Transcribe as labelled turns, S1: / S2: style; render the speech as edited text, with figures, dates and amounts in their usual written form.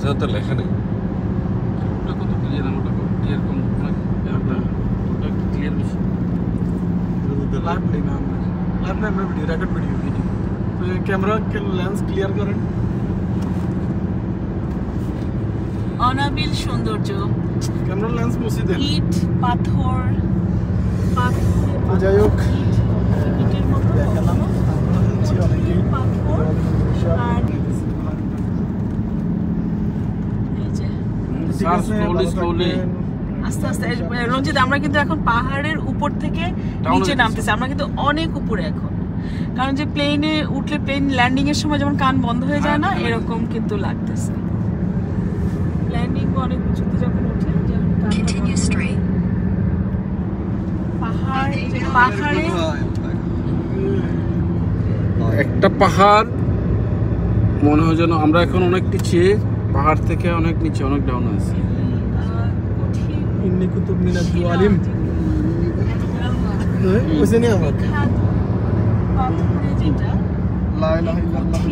S1: কোথাও তো লেখা নেই।
S2: ওটা কত ক্লিয়ার, ওটা ক্লিয়ার কম, ওটা ক্লিয়ার বেশি।
S3: लाइव नहीं ना, लाइव में वीडियो रिकॉर्ड वीडियो तो ये कैमरा के लेंस क्लियर करें।
S4: অনাবিল সৌন্দর্য,
S3: कैमरा लेंस मुसी दें
S4: ইট পাথর
S3: तो जाइयो
S4: ইটের মতো
S3: देखालाम আমরা নিচে অনেক
S4: পাথর আর এই যে
S2: স্লোলি
S4: আস্তে আস্তে। রঞ্জিত, আমরা কিন্তু এখন পাহাড়ের উপর থেকে নিচে নামতেছি, আমরা কিন্তু অনেক উপরে এখন। কারণ যে প্লেনে উঠলে প্লেন ল্যান্ডিং এর সময় যেমন কান বন্ধ হয়ে যায় না, এরকম কিন্তু লাগতেছে। ল্যান্ডিং অনেক উঁচুতে যখন উঠে যখন কানটা বন্ধ হয়। পাহাড়, এই যে পাহাড়ে
S2: একটা পাহাড় মনে হয় যেন আমরা এখন অনেক নিচে, পাহাড় থেকে অনেক নিচে, অনেক ডাউন আছে।
S4: কঠিন
S3: इन्नी कुतुब मीनार जुआलिम वैसे नहीं हमारा
S4: পাথরে যেটা
S3: ला इलाहा इल्लल्लाह